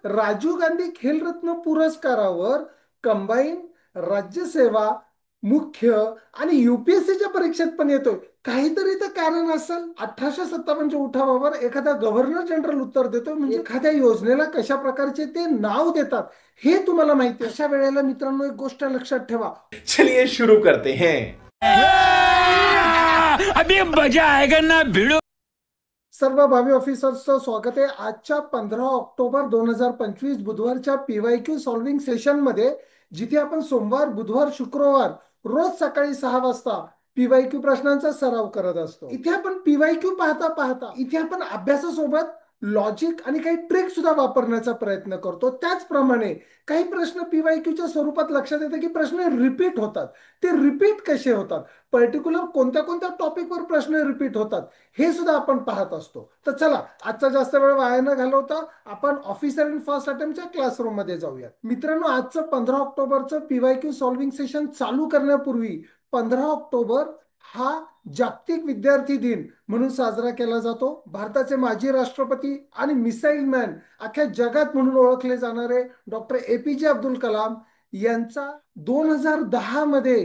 Rajiv Gandhi Khel Ratna पुरस्कारावर combine, राज्यसेवा, मुख्य आणि युपीएससीच्या परीक्षेत पण येतोय. काहीतरी तर कारण असेल. 1857च्या उठावावर एखादा गव्हर्नर जनरल उत्तर देतोय म्हणजे एखाद्या योजनेला कशा प्रकारचे ते नाव देतात हे तुम्हाला माहिती आहे. अशा वेळेला मित्रांनो एक गोष्ट लक्षात ठेवा. चलिए शुरू करते हैं. अभी मजा आएगा ना भिड़ो. सर्व भावी ऑफिसर्सचं स्वागत आहे आजच्या 15 ऑक्टोबर 2025 बुधवारच्या पीवायक्यू सॉल्व्हिंग सेशन मध्ये, जिथे आपण सोमवार, बुधवार, शुक्रवार रोज सकाळी 6 वाजता पीवायक्यू प्रश्नांचा सराव करत असतो. इथे आपण पीवायक्यू पाहता पाहता इथे आपण अभ्यासासोबत लॉजिक आणि काही ट्रिक सुद्धा वापरण्याचा प्रयत्न करतो. त्याचप्रमाणे काही प्रश्न पीवायक्यूच्या स्वरूपात लक्षात येते की प्रश्न रिपीट होतात. ते रिपीट कसे होतात, पर्टिक्युलर कोणत्या कोणत्या टॉपिकवर प्रश्न रिपीट होतात हे सुद्धा आपण पाहत असतो. तर चला, आजचा जास्त वेळ वाया न घालवता आपण ऑफिसर इन फर्स्ट अटेम्प्टच्या क्लासरूम मध्ये जाऊया. मित्रांनो, आजचं 15 ऑक्टोबरचं पीवायक्यू सॉल्व्हिंग सेशन चालू करण्यापूर्वी 15 ऑक्टोबर हा जागतिक विद्यार्थी दिन म्हणून साजरा केला जातो. भारताचे माजी राष्ट्रपती आणि मिसाईल मॅन, अख्ख्या जगात म्हणून ओळखले जाणारे डॉक्टर एपीजे अब्दुल कलाम यांचा 2010 मध्ये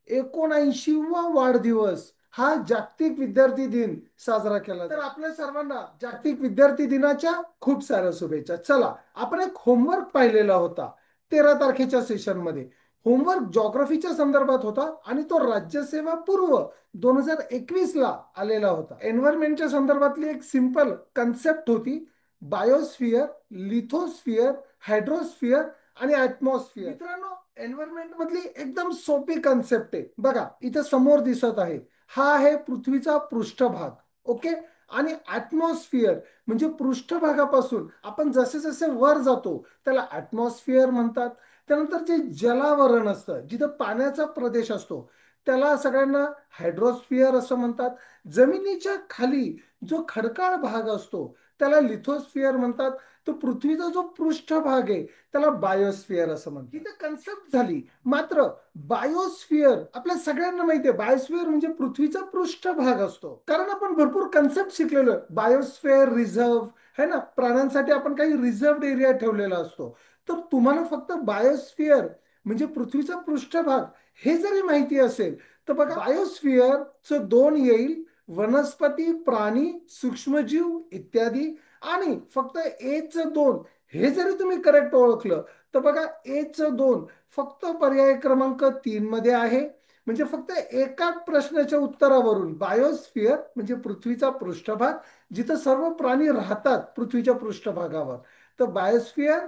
79वा वाढदिवस हा जागतिक विद्यार्थी दिन साजरा केला. तर आपल्या सर्वांना जागतिक विद्यार्थी दिनाच्या खूप साऱ्या शुभेच्छा. चला, आपण एक होमवर्क पाहिलेला होता 13 तारखेच्या सेशन मध्ये. होमवर्क जॉग्रफीच्या संदर्भात होता आणि तो राज्यसेवा पूर्व 2021 ला आलेला होता. एन्व्हायरमेंटच्या संदर्भातली एक सिंपल कन्सेप्ट होती: बायोस्फियर, लिथोस्फियर, हायड्रोस्फियर आणि ऍटमॉस्फियर. मित्रांनो, एन्व्हायरमेंट मधली एकदम सोपी कन्सेप्ट आहे. बघा, इथे समोर दिसत आहे, हा आहे पृथ्वीचा पृष्ठभाग. ओके. आणि ऍटमॉस्फियर म्हणजे पृष्ठभागापासून आपण जसे जसे वर जातो त्याला ऍटमॉस्फियर म्हणतात. त्यानंतर जे जलावरण असतं, जिथं पाण्याचा प्रदेश असतो, त्याला सगळ्यांना हायड्रोस्फियर असं म्हणतात. जमिनीच्या खाली जो खडकाळ भाग असतो त्याला लिथोस्फियर म्हणतात. तो पृथ्वीचा जो पृष्ठभाग आहे त्याला बायोस्फियर असं म्हणतात. ही तर कन्सेप्ट झाली. मात्र बायोस्फियर आपल्या सगळ्यांना माहिती आहे, बायोस्फियर म्हणजे पृथ्वीचा पृष्ठभाग असतो. कारण आपण भरपूर कन्सेप्ट शिकलेलो आहे. बायोस्फियर रिझर्व है ना, प्राण्यांसाठी आपण काही रिझर्व्ड एरिया ठेवलेला असतो. तर तुम्हाला फक्त बायोस्फियर म्हणजे पृथ्वीचा पृष्ठभाग हे जरी माहिती असेल तर बघा, बायोस्फियरचं दोन येईल: वनस्पती, प्राणी, सूक्ष्मजीव इत्यादी. आणि फक्त एचं दोन हे जरी तुम्ही करेक्ट ओळखलं तर बघा, एचं दोन फक्त पर्याय क्रमांक 3 मध्ये आहे. म्हणजे फक्त एका प्रश्नाच्या उत्तरावरून बायोस्फियर म्हणजे पृथ्वीचा पृष्ठभाग, जिथं सर्व प्राणी राहतात पृथ्वीच्या पृष्ठभागावर, तर बायोस्फियर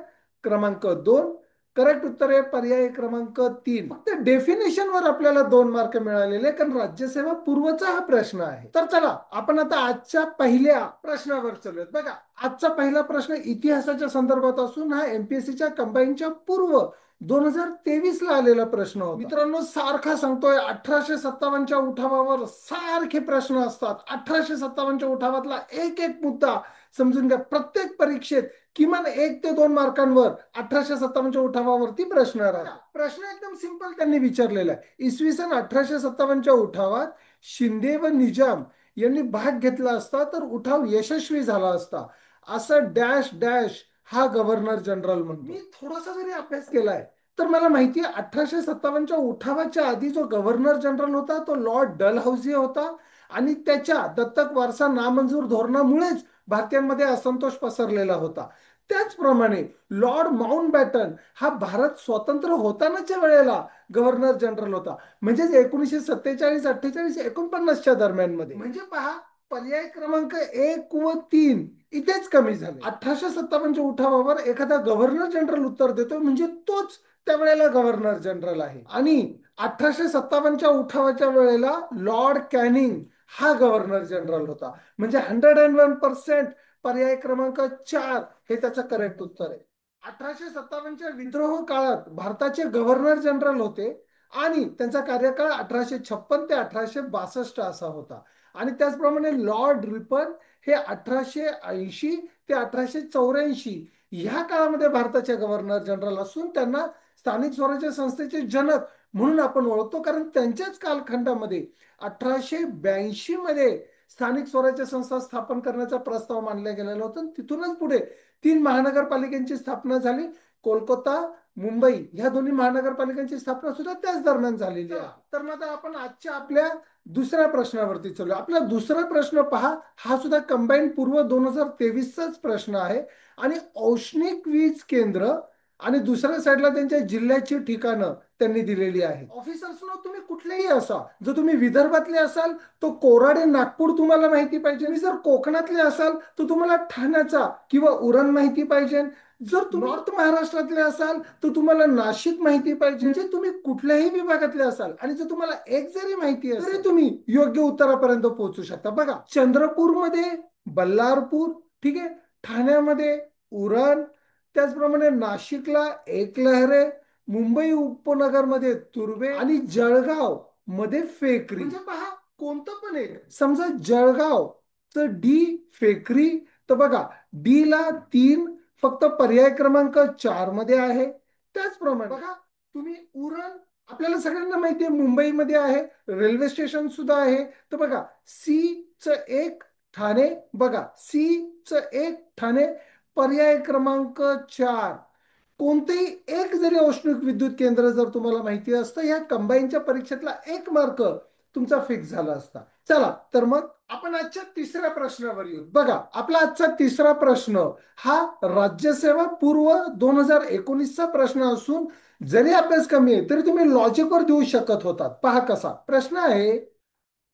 क्रमांक 2 करेक्ट उत्तर आहे. पर्याय क्रमांक 3. फक्त डेफिनेशन वर आपल्याला 2 मार्क मिळालेले, कारण राज्यसेवा पूर्वचा हा प्रश्न आहे. तर चला, आपण आता आजच्या पहिल्या प्रश्नावर चलूयात. बघा, आजचा पहिला प्रश्न इतिहासाच्या संदर्भात असून हा एमपीएससीच्या कंबाईनच्या पूर्व 2023 ला आलेला प्रश्न होता. मित्रांनो, सारखा सांगतोय, 1857च्या उठावावर सारखे प्रश्न असतात. 1857च्या उठावातला एक एक मुद्दा समजून घ्या. प्रत्येक परीक्षेत किमान 1 ते 2 मार्कांवर 1857च्या उठावावरती प्रश्न राहतात. प्रश्न एकदम सिंपल त्यांनी विचारलेला आहे: इसवी सन 1857च्या उठावात शिंदे व निजाम यांनी भाग घेतला असता तर उठाव यशस्वी झाला असता, असं डॅश डॅश हा गव्हर्नर जनरल म्हणतो. मी थोडासा जरी अभ्यास केलाय तर मला माहिती आहे 1857च्या उठावाच्या आधी जो गव्हर्नर जनरल होता तो लॉर्ड डलहौसी होता. आणि त्याच्या दत्तक वारसा नामंजूर धोरणामुळेच भारतीयांमध्ये असंतोष पसरलेला होता. त्याचप्रमाणे लॉर्ड माउंटबॅटन हा भारत स्वतंत्र होतानाच्या वेळेला गव्हर्नर जनरल होता. म्हणजे 1947, 48, 49च्या दरम्यान मध्ये. म्हणजे पहा, पर्याय क्रमांक 1 व 3 इथेच कमी झाले. 1857च्या उठावावर एखादा गव्हर्नर जनरल उत्तर देतो म्हणजे तोच त्यावेळेला गव्हर्नर जनरल आहे. आणि 1857च्या उठावाच्या वेळेला लॉर्ड कॅनिंग हा गव्हर्नर जनरल होता. म्हणजे 101% पर्याय क्रमांक 4 हे त्याचं करेक्ट उत्तर आहे. 1857च्या विद्रोह काळात भारताचे गव्हर्नर जनरल होते आणि त्यांचा कार्यकाळ 1856 ते 1862 असा होता. आणि त्याचप्रमाणे लॉर्ड रिपन हे 1880 ते 1884 ह्या काळामध्ये भारताचे गव्हर्नर जनरल असून त्यांना स्थानिक स्वराज्य संस्थेचे जनक म्हणून आपण ओळखतो. कारण त्यांच्याच कालखंडामध्ये 1882 मध्ये स्थानिक स्वराज्य संस्था स्थापन करण्याचा प्रस्ताव मांडला गेलेला होता. तिथूनच पुढे तीन महानगरपालिकांची स्थापना झाली. कोलकाता, मुंबई ह्या दोन्ही महानगरपालिकांची स्थापना सुद्धा त्याच दरम्यान झालेली आहे. तर मग आता आपण आजच्या आपल्या दुसऱ्या प्रश्नावरती चालू. आपला दुसरा प्रश्न पहा, हा सुद्धा कंबाईन पूर्व 2023चाच प्रश्न आहे. आणि औष्णिक वीज केंद्र आणि दुसऱ्या साईडला त्यांच्या जिल्ह्याची ठिकाणं त्यांनी दिलेली आहेत. ऑफिसर्सनो तुम्ही कुठलेही असा, जर तुम्ही विदर्भातले असाल तर कोराडे नागपूर तुम्हाला माहिती पाहिजे. आणि जर कोकणातले असाल तर तुम्हाला ठाण्याचा किंवा उरण माहिती पाहिजे. जर तुम्ही नॉर्थ महाराष्ट्रातले असाल तर तुम्हाला नाशिक माहिती पाहिजे. म्हणजे तुम्ही कुठल्याही विभागातले असाल आणि जर तुम्हाला एक जरी माहिती असेल तरी तुम्ही योग्य उत्तरापर्यंत पोहोचू शकता. बघा, चंद्रपूरमध्ये बल्लारपूर, ठीक आहे, ठाण्यामध्ये उरण, त्याचप्रमाणे नाशिकला एकलहरे, मुंबई उपनगरमध्ये तुर्भे आणि जळगाव मध्ये फेकरी. म्हणजे पहा, कोणतं पण एक, समजा जळगाव तर डी फेकरी, तर बघा डी ला 3 फक्त पर्याय क्रमांक 4 मध्ये आहे. त्याचप्रमाणे बघा तुम्ही उरण, आपल्याला सगळ्यांना माहिती आहे मुंबईमध्ये आहे, रेल्वे स्टेशन सुद्धा आहे. तर बघा सी च एक ठाणे, बघा सी च एक ठाणे, पर्याय क्रमांक 4. कोणतेही एक जरी औष्णिक विद्युत केंद्र जर तुम्हाला माहिती असतं, या कंबाईनच्या परीक्षेतला 1 मार्क तुमचा फिक्स झाला असता. चला तर मग आपण आजच्या तिसऱ्या प्रश्नावर येऊ. बघा, आपला आजचा तिसरा प्रश्न हा राज्यसेवा पूर्व 2019चा प्रश्न असून जरी अभ्यास कमी आहे तरी तुम्ही लॉजिकवर देऊ शकत होतात. पहा कसा प्रश्न आहे.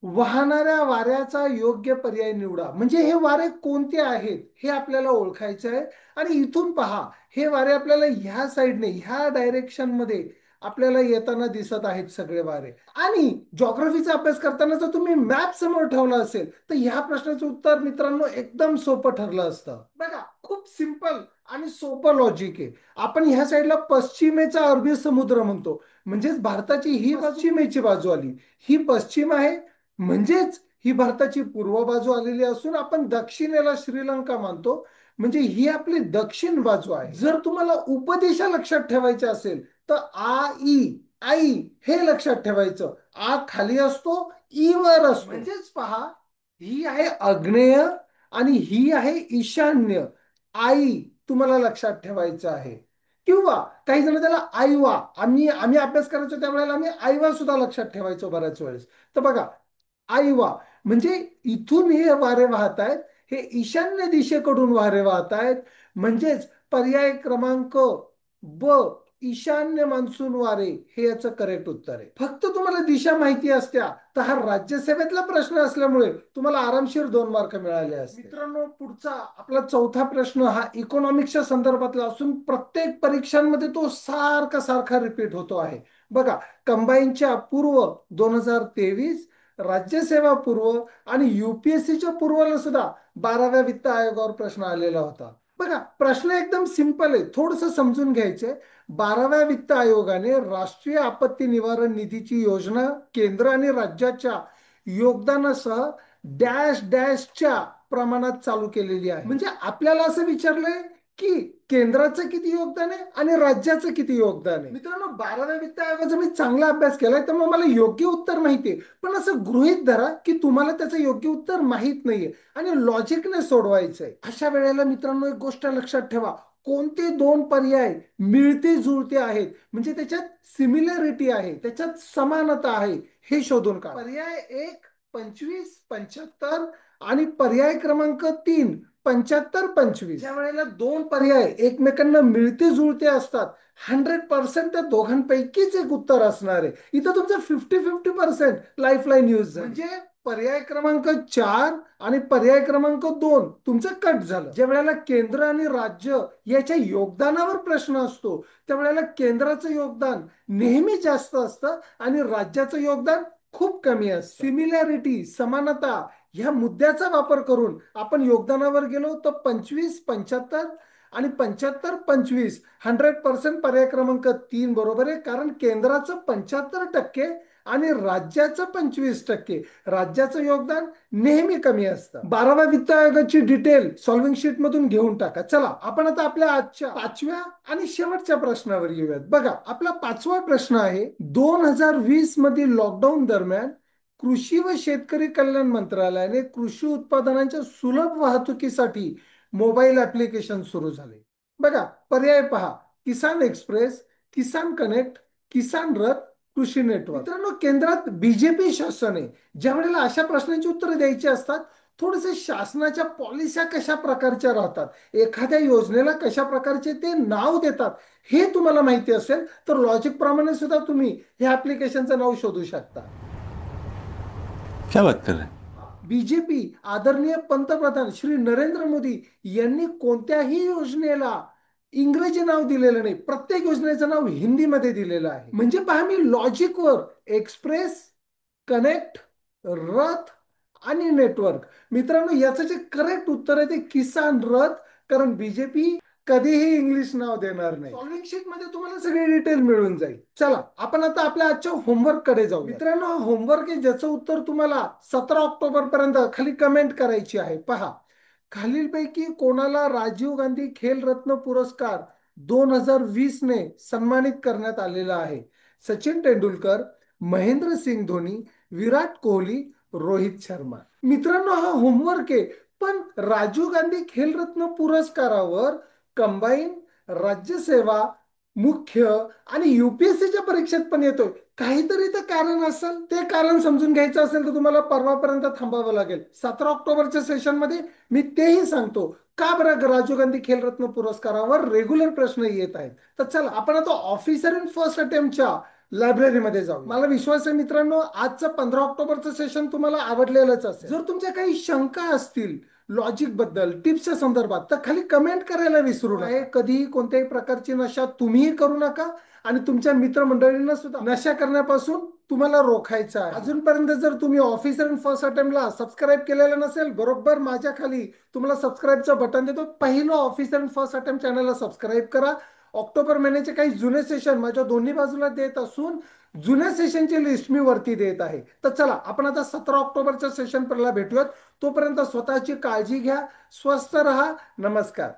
वाहणाऱ्या वाऱ्याचा योग्य पर्याय निवडा. म्हणजे हे वारे कोणते आहेत हे आपल्याला ओळखायचं आहे. आणि इथून पहा, हे वारे आपल्याला ह्या साईडने, ह्या डायरेक्शन मध्ये आपल्याला येताना दिसत आहेत सगळे वारे. आणि जॉग्राफीचा अभ्यास करताना जर तुम्ही मॅप समोर ठेवला असेल तर ह्या प्रश्नाचं उत्तर मित्रांनो एकदम सोपं ठरलं असतं. बघा, खूप सिंपल आणि सोपं लॉजिक आहे. आपण ह्या साईडला पश्चिमेचा अरबी समुद्र म्हणतो, म्हणजेच भारताची ही पश्चिमेची बाजू आली, ही पश्चिम आहे, म्हणजेच ही भारताची पूर्व बाजू आलेली असून आपण दक्षिणेला श्रीलंका मानतो, म्हणजे ही आपली दक्षिण बाजू आहे. जर तुम्हाला उपदिशा लक्षात ठेवायची असेल तर आई हे लक्षात ठेवायचं. आ खाली असतो, ई वर असतो. म्हणजेच पहा, ही आहे आग्नेय आणि ही आहे ईशान्य. आई तुम्हाला लक्षात ठेवायचं आहे. किंवा काही जण त्याला आईवा, आम्ही आम्ही अभ्यास करायचो त्यावेळेला आम्ही आईवा सुद्धा लक्षात ठेवायचो बऱ्याच वेळेस. तर बघा, आईवा म्हणजे इथून हे वारे वाहत आहेत, हे ईशान्य दिशेकडून वारे वाहत आहेत. म्हणजेच पर्याय क्रमांक ब, ईशान्य मान्सून वारे, हे याचं करेक्ट उत्तर आहे. फक्त तुम्हाला दिशा माहिती असत्या तर हा राज्यसेवेतला प्रश्न असल्यामुळे तुम्हाला आरामशीर 2 मार्क मिळाले असते. मित्रांनो, पुढचा आपला चौथा प्रश्न हा इकॉनॉमिक्सच्या संदर्भातला असून प्रत्येक परीक्षांमध्ये तो सारखा सारखा रिपीट होतो आहे. बघा, कंबाईनच्या पूर्व 2023, राज्यसेवा पूर्व आणि युपीएससीच्या पूर्वाला सुद्धा 12व्या वित्त आयोगावर प्रश्न आलेला होता. बघा, प्रश्न एकदम सिंपल आहे, थोडस समजून घ्यायचंय. 12व्या वित्त आयोगाने राष्ट्रीय आपत्ती निवारण निधीची योजना केंद्र आणि राज्याच्या योगदानासह डॅश डॅशच्या प्रमाणात चालू केलेली आहे. म्हणजे आपल्याला असं विचारलंय की केंद्राचं किती योगदान आहे आणि राज्याचं किती योगदान आहे. मित्रांनो, 12व्या वित्त आयोगाचा मी चांगला अभ्यास केलाय त्यामुळे मला योग्य उत्तर माहितीये. पण असं गृहीत धरा की तुम्हाला त्याचं योग्य उत्तर माहित नाहीये आणि लॉजिकने सोडवायचंय. अशा वेळेला मित्रांनो, एक गोष्ट लक्षात ठेवा, कोणते 2 पर्याय मिळते जुळते आहेत, म्हणजे त्याच्यात सिमिलरिटी आहे, त्याच्यात समानता आहे, हे शोधून काढा. पर्याय 1 25 75 आणि पर्याय क्रमांक 3 75 25. ज्या वेळेला 2 पर्याय एकमेकांना मिळते जुळते असतात, 100% त्या दोघांपैकीच एक उत्तर असणार आहे. इथं तुमचं 50-50% लाईफलाईन यूज झाली. म्हणजे पर्याय क्रमांक 4 आणि पर्याय क्रमांक 2 तुमचं कट झालं. ज्या वेळेला केंद्र आणि राज्य याच्या योगदानावर प्रश्न असतो त्यावेळेला केंद्राचं योगदान नेहमी जास्त असतं आणि राज्याचं योगदान खूप कमी असतं. सिमिलॅरिटी, समानता ह्या मुद्द्याचा वापर करून आपण योगदानावर गेलो तर 25 75 आणि 75 25, 100% पर्याय क्रमांक 3 बरोबर आहे. कारण केंद्राचं 75% आणि राज्याचं 25%, राज्याचं योगदान नेहमी कमी असतं. 12व्या वित्त आयोगाची डिटेल सॉल्विंग शीट मधून घेऊन टाका. चला आपण आता आपल्या आजच्या 5व्या आणि शेवटच्या प्रश्नावर येऊयात. बघा, आपला 5वा प्रश्न आहे. 2020 मधील लॉकडाऊन दरम्यान कृषी व शेतकरी कल्याण मंत्रालयाने कृषी उत्पादनांच्या सुलभ वाहतुकीसाठी मोबाईल ऍप्लिकेशन सुरू झाले. बघा पर्याय पहा, किसान एक्सप्रेस, किसान कनेक्ट, किसान रथ, कृषी नेटवर्क. मित्रांनो, केंद्रात बीजेपी शासन आहे. ज्या वेळेला अशा प्रश्नांची उत्तरं द्यायची असतात, थोडेसे शासनाच्या पॉलिस्या कशा प्रकारच्या राहतात, एखाद्या योजनेला कशा प्रकारचे ते नाव देतात, हे तुम्हाला माहिती असेल तर लॉजिक प्रमाणे सुद्धा तुम्ही हे ऍप्लिकेशनचं नाव शोधू शकता. क्या बात कर रहे हैं? बीजेपी आदरणीय पंतप्रधान श्री नरेंद्र मोदी यांनी कोणत्याही योजनेला इंग्रजी नाव दिलेलं नाही, प्रत्येक योजनेचं नाव हिंदीमध्ये दिलेलं आहे. म्हणजे पहा, मी लॉजिकवर एक्सप्रेस, कनेक्ट, रथ आणि नेटवर्क. मित्रांनो, याचं जे करेक्ट उत्तर आहे ते किसान रथ, कारण बीजेपी कधीही इंग्लिश नाव देणार नाही. सॉल्विंग शीट मध्ये तुम्हाला सगळी डिटेल मिळून जाईल. चला आपण आता आपल्या आजच्या होमवर्क कडे जाऊ. मित्रांनो, होमवर्क आहे ज्याचं उत्तर तुम्हाला 17 ऑक्टोबर पर्यंत खाली कमेंट करायची आहे. पहा, खालीलपैकी कोणाला राजीव गांधी खेल रत्न पुरस्कार 2020 ने सन्मानित करण्यात आलेला आहे? सचिन तेंडुलकर, महेंद्र सिंग धोनी, विराट कोहली, रोहित शर्मा. मित्रांनो, हा होमवर्क आहे, पण राजीव गांधी खेलरत्न पुरस्कारावर कंबाईन, राज्यसेवा, मुख्य आणि युपीएससीच्या परीक्षेत पण येतोय. काहीतरी तर कारण असेल. ते कारण समजून घ्यायचं असेल तर तुम्हाला परवापर्यंत थांबावं लागेल. 17 ऑक्टोबरच्या सेशन मध्ये मी तेही सांगतो का बरं राजीव गांधी खेलरत्न पुरस्कारावर रेग्युलर प्रश्न येत आहेत. तर चला आपण आता ऑफिसर इन फर्स्ट अटेम्प्टच्या लायब्ररीमध्ये जाऊ. मला विश्वास आहे मित्रांनो, आजचं 15 ऑक्टोबरचं सेशन तुम्हाला आवडलेलंच असेल. जर तुमच्या काही शंका असतील लॉजिक बद्दल, टिप्सच्या संदर्भात, तर खाली कमेंट करायला विसरू नका. कधीही कोणत्याही प्रकारची नशा तुम्हीही करू नका आणि तुमच्या मित्रमंडळींना सुद्धा नशा करण्यापासून तुम्हाला रोखायचं आहे. अजूनपर्यंत जर तुम्ही ऑफिसर इन फर्स्ट अटेम्प्टला सबस्क्राईब केलेलं नसेल, बरोबर माझ्या खाली तुम्हाला सबस्क्राईबचं बटन देतो, पहिलं ऑफिसर इन फर्स्ट अटेम्प्ट चॅनलला सबस्क्राईब करा. ऑक्टोबर महिन्याचे काही जुने सेशन माझ्या दोन्ही बाजूला देत असून जुन्या सेशनची लिस्ट मी वरती देत आहे. तर चला आपण आता 17 ऑक्टोबरच्या सेशन पर्यंत भेटूयात. तोपर्यंत स्वतःची काळजी घ्या, स्वस्थ रहा. नमस्कार.